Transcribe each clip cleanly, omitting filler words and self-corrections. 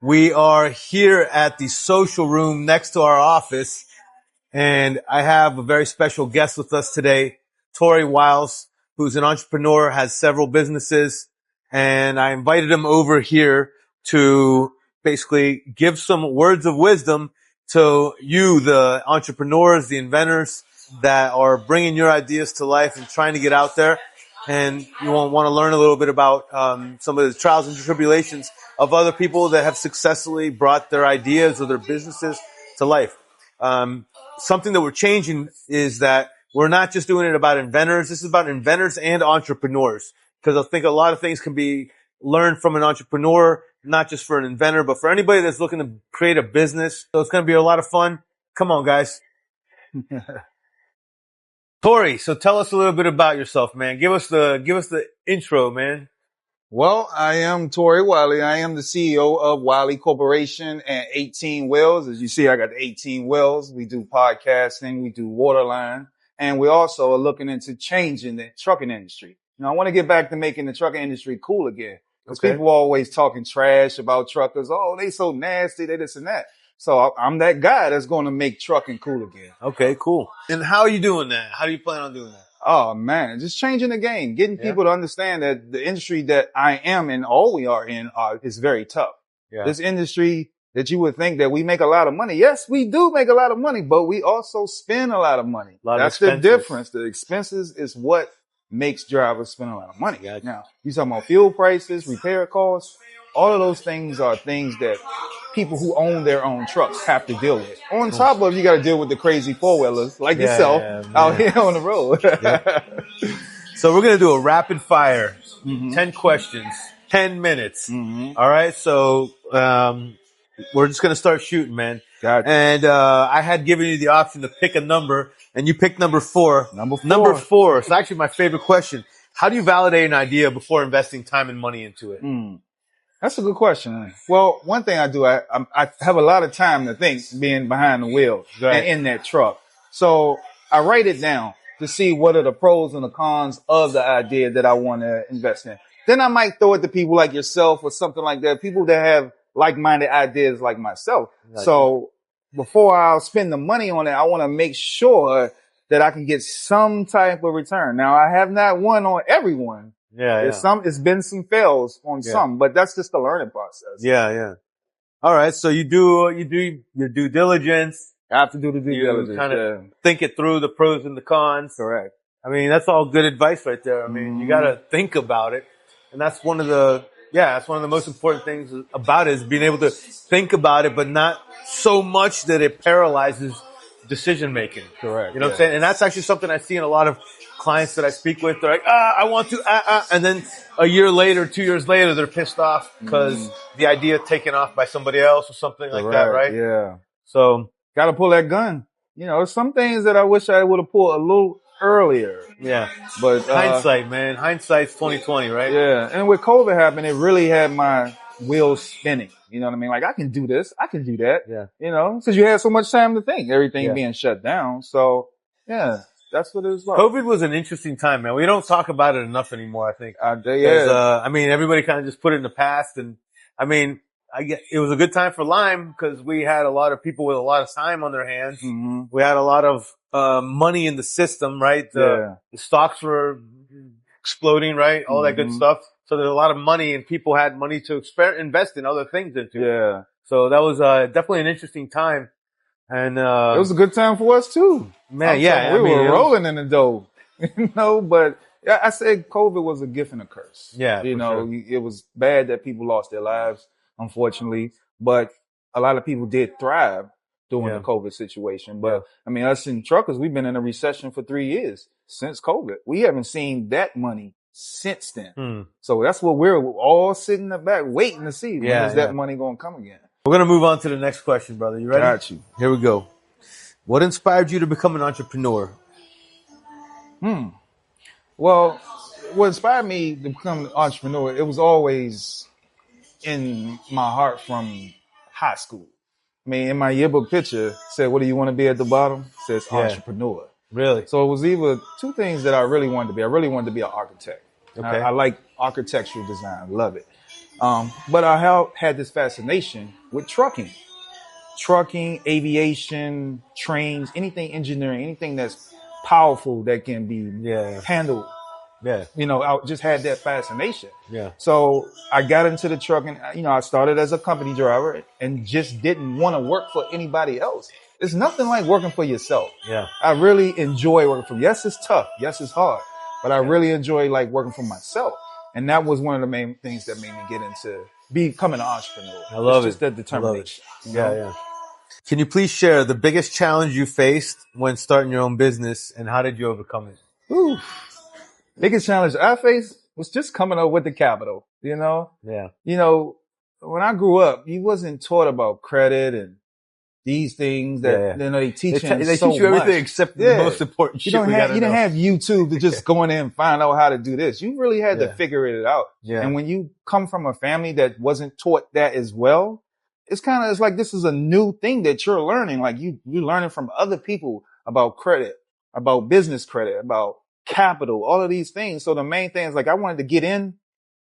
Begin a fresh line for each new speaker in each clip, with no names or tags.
We are here at the social room next to our office, and I have a very special guest with us today, Tori Wiles, who's an entrepreneur, has several businesses, and I invited him over here to basically give some words of wisdom to you, the entrepreneurs, the inventors that are bringing your ideas to life and trying to get out there. And you won't want to learn a little bit about some of the trials and tribulations of other people that have successfully brought their ideas or their businesses to life. Something that we're changing is that we're not just doing it about inventors. This is about inventors and entrepreneurs, because I think a lot of things can be learned from an entrepreneur, not just for an inventor, but for anybody that's looking to create a business. So it's going to be a lot of fun. Come on, guys. Tori, so tell us a little bit about yourself, man. Give us the intro, man.
Well, I am Tori Wiley. I am the CEO of Wiley Corporation and 18 Wells. As you see, I got 18 Wells. We do podcasting, we do waterline, and we also are looking into changing the trucking industry. Now, I want to get back to making the trucking industry cool again. Because people are always talking trash about truckers. Oh, they so nasty, they this and that. So I'm that guy that's going to make trucking cool again.
Okay, cool. And how are you doing that? How do you plan on doing that?
Oh man, just changing the game, getting people to understand that the industry that I am in, all we are in, is very tough. Yeah. This industry that you would think that we make a lot of money. Yes, we do make a lot of money, but we also spend a lot of money. That's the difference. The expenses is what makes drivers spend a lot of money. Gotcha. Now, you talking about fuel prices, repair costs, all of those things are things that people who own their own trucks have to deal with. On top of, you got to deal with the crazy four-wheelers like yourself out here on the road.
So we're going to do a rapid fire, 10 questions, 10 minutes. All right. So, we're just going to start shooting, man. Gotcha. And, I had given you the option to pick a number, and you picked number four. Number four. It's actually my favorite question. How do you validate an idea before investing time and money into it?
That's a good question. Well, one thing I do, I have a lot of time to think being behind the wheel and in that truck. So I write it down to see what are the pros and the cons of the idea that I want to invest in. Then I might throw it to people like yourself or something like that, people that have like-minded ideas like myself. Gotcha. So before I'll spend the money on it, I want to make sure that I can get some type of return. Now, I have not won on everyone. It's been some fails on some, but that's just the learning process.
Yeah. All right. So you do your due diligence.
I have to do the due diligence.
Kind of think it through, the pros and the cons.
Correct.
I mean, that's all good advice right there. I mean, you got to think about it. And that's one of the most important things about it, is being able to think about it, but not so much that it paralyzes decision making.
Correct.
You know what I'm saying? And that's actually something I see in a lot of clients that I speak with. They're like, I want to, and then a year later, 2 years later, they're pissed off because the idea taken off by somebody else or something like that, right?
Yeah.
So
gotta pull that gun. You know, some things that I wish I would have pulled a little earlier.
Yeah.
But
hindsight, man. Hindsight's 20/20, right?
Yeah. And with COVID happening, it really had my wheels spinning. You know what I mean? Like, I can do this. I can do that.
Yeah.
You know, because you had so much time to think, everything being shut down. So, yeah, that's what it was like.
COVID was an interesting time, man. We don't talk about it enough anymore, I think. I mean, everybody kind of just put it in the past. And I mean, it was a good time for Lime because we had a lot of people with a lot of time on their hands. We had a lot of money in the system, right? The stocks were exploding, right? All that good stuff. So there's a lot of money, and people had money to invest in other things into.
Yeah.
So that was definitely an interesting time. And
it was a good time for us too.
Man,
we were rolling in the dough. You know, but I said COVID was a gift and a curse.
Yeah.
You know, it was bad that people lost their lives, unfortunately, but a lot of people did thrive during the COVID situation. But I mean, us in truckers, we've been in a recession for 3 years since COVID. We haven't seen that money since then. So that's what we're all sitting in the back waiting to see. When is that money going to come again?
We're going to move on to the next question, brother. You ready?
Got you.
Here we go. What inspired you to become an entrepreneur?
Well, what inspired me to become an entrepreneur, it was always in my heart from high school. I mean, in my yearbook picture, said, what do you want to be at the bottom? It says entrepreneur.
Really?
So it was either two things that I really wanted to be. I really wanted to be an architect. Okay. I like architectural design. Love it. But I had this fascination with trucking, aviation, trains, anything engineering, anything that's powerful that can be handled.
Yeah.
I just had that fascination.
Yeah.
So I got into the trucking. I started as a company driver and just didn't want to work for anybody else. It's nothing like working for yourself.
Yeah.
I really enjoy working for. Yes, it's tough. Yes, it's hard. But I really enjoy like working for myself. And that was one of the main things that made me get into becoming an entrepreneur.
I love
it's just that determination.
Yeah. Can you please share the biggest challenge you faced when starting your own business and how did you overcome it?
Ooh. Biggest challenge I faced was just coming up with the capital,
Yeah.
When I grew up, you wasn't taught about credit and these things that they teach you.
They teach you everything except the most important shit. You
didn't have YouTube to just go in there and find out how to do this. You really had to figure it out.
Yeah.
And when you come from a family that wasn't taught that as well, it's like this is a new thing that you're learning. Like you're learning from other people about credit, about business credit, about capital, all of these things. So the main thing is like I wanted to get in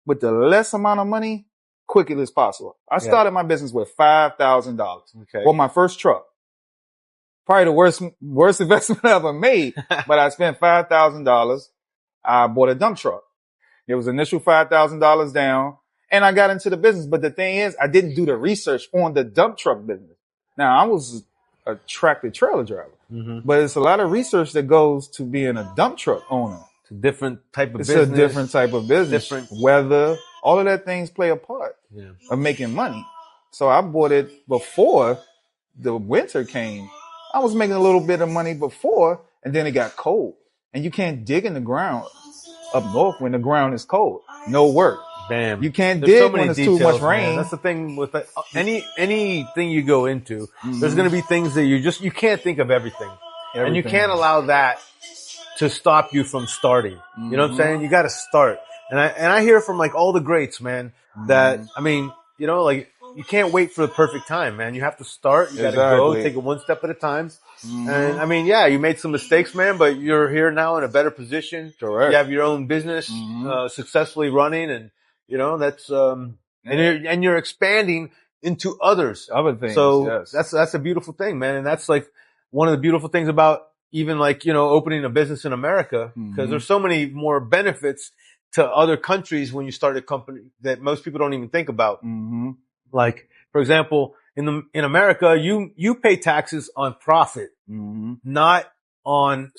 with the less amount of money quickly as possible. I started my business with $5,000.
Okay.
Well, my first truck. Probably the worst investment I ever made. But I spent $5,000. I bought a dump truck. It was initial $5,000 down. And I got into the business. But the thing is, I didn't do the research on the dump truck business. Now, I was a tractor trailer driver. Mm-hmm. But it's a lot of research that goes to being a dump truck owner.
It's a different type of business.
It's a different type of business. Different weather. All of that things play a part of making money. So I bought it before the winter came. I was making a little bit of money before, and then it got cold. And you can't dig in the ground up north when the ground is cold. No work.
Bam.
You can't dig when it's too much rain.
Man. That's the thing with anything you go into. There's going to be things that you can't think of everying. And you can't allow that to stop you from starting. You know what I'm saying? You got to start. And I hear from like all the greats, man, that, I mean, like you can't wait for the perfect time, man. You have to start. You got to go, take it one step at a time. And I mean, you made some mistakes, man, but you're here now in a better position.
Correct.
You have your own business, successfully running and, that's, and you're expanding into other
things.
So that's a beautiful thing, man. And that's like one of the beautiful things about even like, opening a business in America, because there's so many more benefits to other countries when you start a company that most people don't even think about. Like, for example, in America, you pay taxes on profit, not on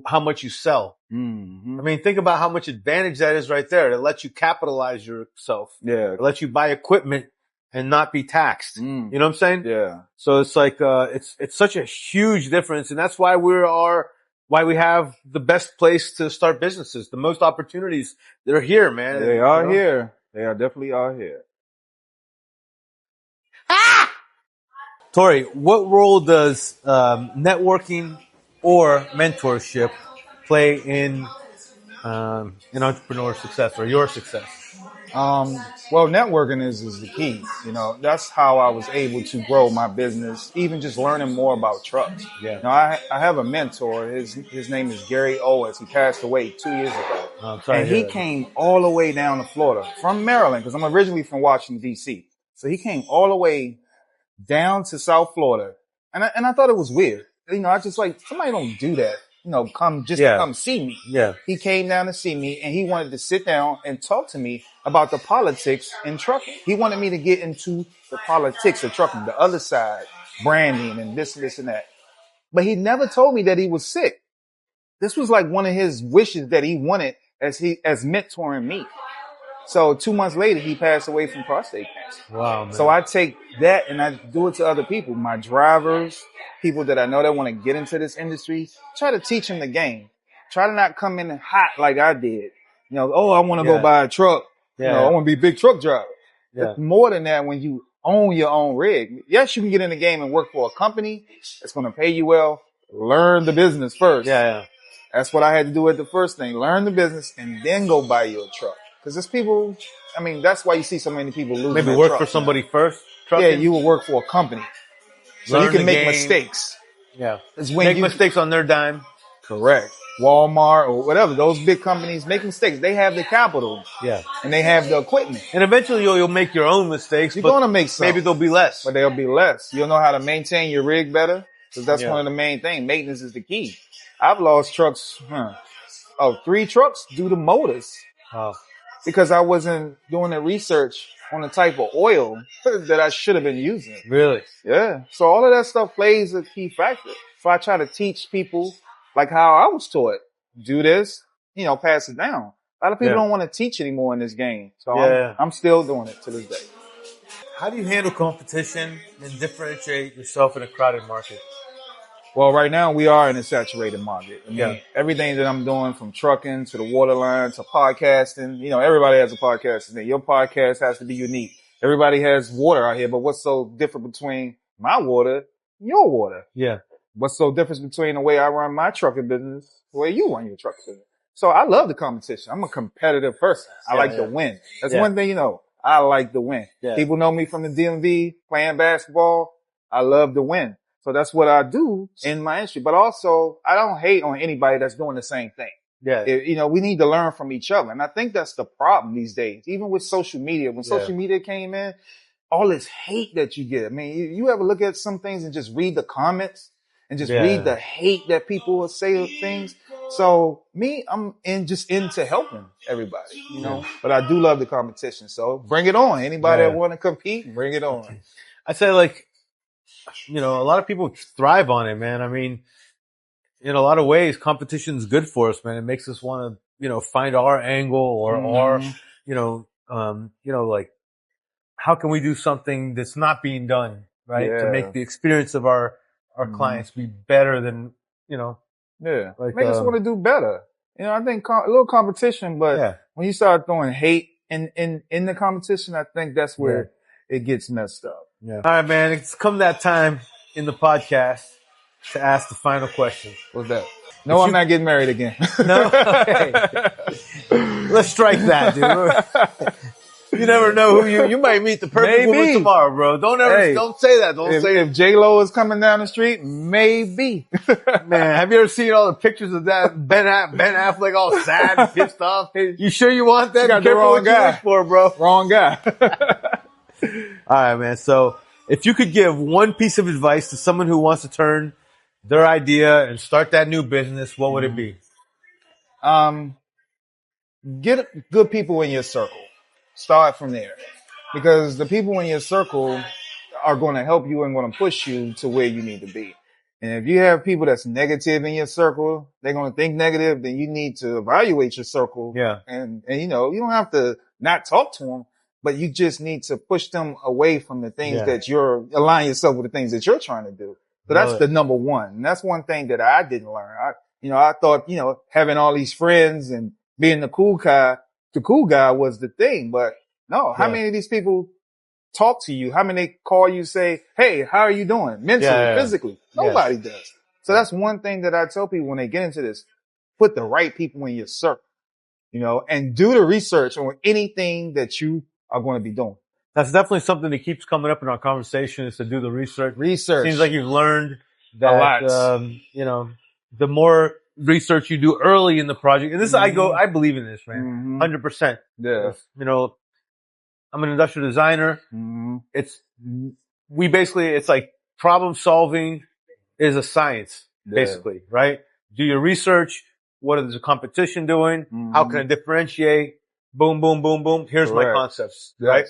how much you sell. I mean, think about how much advantage that is right there. It lets you capitalize yourself.
Yeah.
It lets you buy equipment and not be taxed. You know what I'm saying?
Yeah.
So it's like, it's such a huge difference. And that's why why we have the best place to start businesses, the most opportunities. They're here, man.
They are here. They are definitely are here.
Tori, what role does networking or mentorship play in entrepreneur success or your success?
Well, networking is the key. That's how I was able to grow my business, even just learning more about trucks.
Yeah.
I have a mentor. His name is Gary Owens. He passed away 2 years ago.
Oh, sorry,
and he came all the way down to Florida from Maryland, because I'm originally from Washington, D.C. So he came all the way down to South Florida. And I thought it was weird. I just like, somebody don't do that. Come see me.
Yeah.
He came down to see me and he wanted to sit down and talk to me about the politics in trucking. He wanted me to get into the politics of trucking, the other side, branding and this and that. But he never told me that he was sick. This was like one of his wishes that he wanted as mentoring me. So 2 months later, he passed away from prostate cancer.
Wow, man.
So I take that and I do it to other people, my drivers, people that I know that want to get into this industry. Try to teach them the game. Try to not come in hot like I did. I want to go buy a truck. I want to be a big truck driver.
Yeah.
It's more than that when you own your own rig. Yes, you can get in the game and work for a company that's going to pay you well. Learn the business first.
Yeah.
That's what I had to do at the first thing. Learn the business and then go buy you a truck. Because there's people, that's why you see so many people losing
Maybe work for somebody first.
Trucking. Yeah, you will work for a company. So you can make mistakes.
Yeah.
It's when
Make mistakes on their dime.
Correct. Walmart or whatever, those big companies make mistakes. They have the capital.
Yeah.
And they have the equipment.
And eventually you'll make your own mistakes.
You're going to make some.
Maybe there'll be less.
But there'll be less. You'll know how to maintain your rig better. Because that's one of the main things. Maintenance is the key. I've lost trucks, 3 trucks due to motors.
Oh.
Because I wasn't doing the research on the type of oil that I should have been using.
Really?
Yeah. So all of that stuff plays a key factor. So I try to teach people like how I was taught. Do this, pass it down. A lot of people don't want to teach anymore in this game. So I'm still doing it to this day.
How do you handle competition and differentiate yourself in a crowded market?
Well, right now we are in a saturated market. I mean, everything that I'm doing from trucking to the waterline to podcasting, everybody has a podcast. And your podcast has to be unique. Everybody has water out here, but what's so different between my water and your water?
Yeah.
What's so different between the way I run my trucking business, the way you run your trucking business? So I love the competition. I'm a competitive person. I like to win. That's one thing, I like to win. Yeah. People know me from the DMV playing basketball. I love to win. So that's what I do in my industry. But also, I don't hate on anybody that's doing the same thing. Yeah. We need to learn from each other. And I think that's the problem these days. Even with social media, when social media came in, all this hate that you get. I mean, you ever look at some things and just read the comments and just read the hate that people will say of things? So I'm into helping everybody, but I do love the competition. So bring it on. Anybody that want to compete, bring it on.
I say a lot of people thrive on it, man. I mean, in a lot of ways, competition is good for us, man. It makes us want to, find our angle or like how can we do something that's not being done, right? To make the experience of our clients be better than,
make us want to do better. I think a little competition, but when you start throwing hate in the competition, I think that's where it gets messed up. Yeah.
All right, man. It's come that time in the podcast to ask the final question.
What's that? No, I'm not getting married again.
No? Okay. Let's strike that, dude. You never know who you might meet the perfect woman tomorrow, bro. Don't say that. Don't say
if J-Lo is coming down the street, maybe.
Man, have you ever seen all the pictures of that Ben Affleck all sad and pissed off? You sure you want that?
You got the wrong guy
for, bro.
Wrong guy.
All right, man. So if you could give one piece of advice to someone who wants to turn their idea and start that new business, what would it be?
Get good people in your circle. Start from there, because the people in your circle are going to help you and going to push you to where you need to be. And if you have people that's negative in your circle, they're going to think negative, then you need to evaluate your circle.
Yeah.
And you don't have to not talk to them, but you just need to push them away from the things that align yourself with the things that you're trying to do. So that's the number one. And that's one thing that I didn't learn. I thought, having all these friends and being the cool guy was the thing, but no, how many of these people talk to you? How many call you, say, hey, how are you doing? Mentally, physically? Nobody does. So that's one thing that I tell people when they get into this, put the right people in your circle, and do the research on anything that you are going to be doing.
That's definitely something that keeps coming up in our conversation, is to do the research.
Seems
like you've learned that, a lot. The more research you do early in the project, and this, I believe in this, man. 100%.
Yeah.
I'm an industrial designer. It's like problem solving is a science, basically, right? Do your research. What is the competition doing? How can I differentiate? Boom, boom, boom, boom. Here's my concepts, right?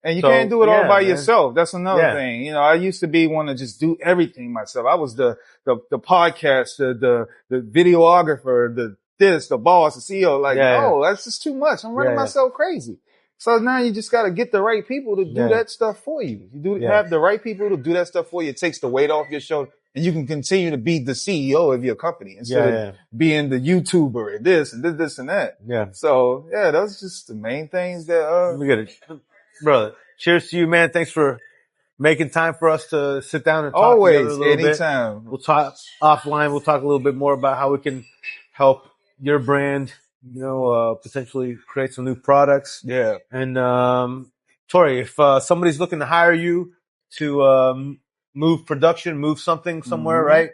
And you can't do it all by yourself. That's another thing. I used to be one to just do everything myself. I was the podcast, the videographer, the boss, the CEO. That's just too much. I'm running myself crazy. So now you just got to get the right people to do that stuff for you. Have the right people to do that stuff for you. It takes the weight off your shoulder, and you can continue to be the CEO of your company instead of being the YouTuber and this and this and that. Yeah. So those are just the main things that,
we get it. Brother, cheers to you, man. Thanks for making time for us to sit down and talk together a little
anytime.
Bit. We'll talk offline. We'll talk a little bit more about how we can help your brand, potentially create some new products.
Yeah.
And, Tori, if somebody's looking to hire you to move production, move something somewhere, right?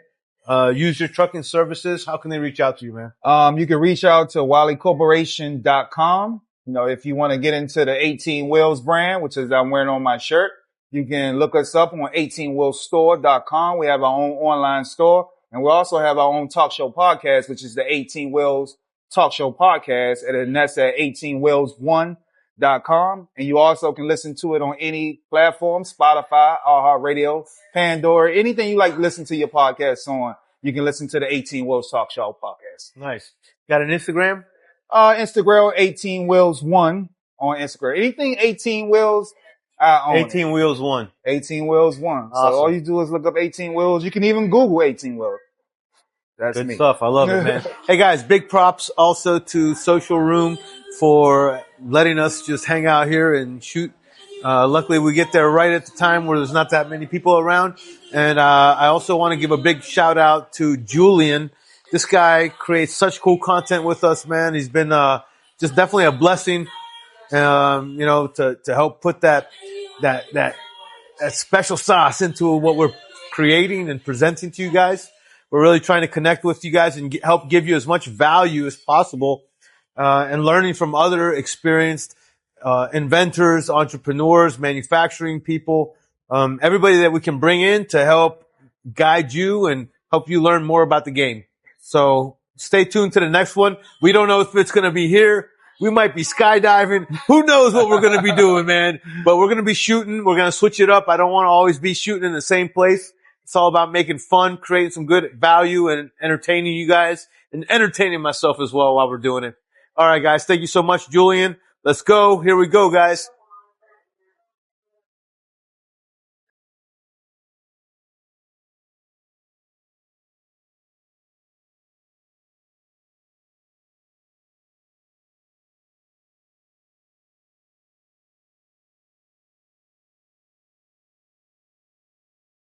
use your trucking services, how can they reach out to you, man?
You can reach out to WileyCorporation.com. You know, if you want to get into the 18 Wheels brand, which is I'm wearing on my shirt, you can look us up on 18wheelsstore.com. We have our own online store, and we also have our own talk show podcast, which is the 18 Wheels Talk Show Podcast, and that's at 18wheels1.com. And you also can listen to it on any platform, Spotify, iHeartRadio, Pandora, anything you like to listen to your podcast on. You can listen to the 18 Wheels Talk Show Podcast.
Nice. Got an Instagram?
Instagram, 18 Wheels 1 on Instagram. Anything 18 Wheels, I own
18
it.
Wheels 1.
18 Wheels 1.
Awesome.
So all you do is look up 18 Wheels. You can even Google 18 Wheels. That's
Good
me.
stuff. I love it, man. Hey guys, big props also to Social Room for letting us just hang out here and shoot. Luckily we get there right at the time where there's not that many people around. And, I also want to give a big shout out to Julian. This guy creates such cool content with us, man. He's been, just definitely a blessing, you know, to help put that special sauce into what we're creating and presenting to you guys. We're really trying to connect with you guys and help give you as much value as possible, and learning from other experienced, inventors, entrepreneurs, manufacturing people, everybody that we can bring in to help guide you and help you learn more about the game. So stay tuned to the next one. We don't know if it's going to be here. We might be skydiving. Who knows what we're going to be doing, man? But we're going to be shooting. We're going to switch it up. I don't want to always be shooting in the same place. It's all about making fun, creating some good value, and entertaining you guys and entertaining myself as well while we're doing it. All right, guys. Thank you so much, Julian. Let's go. Here we go, guys.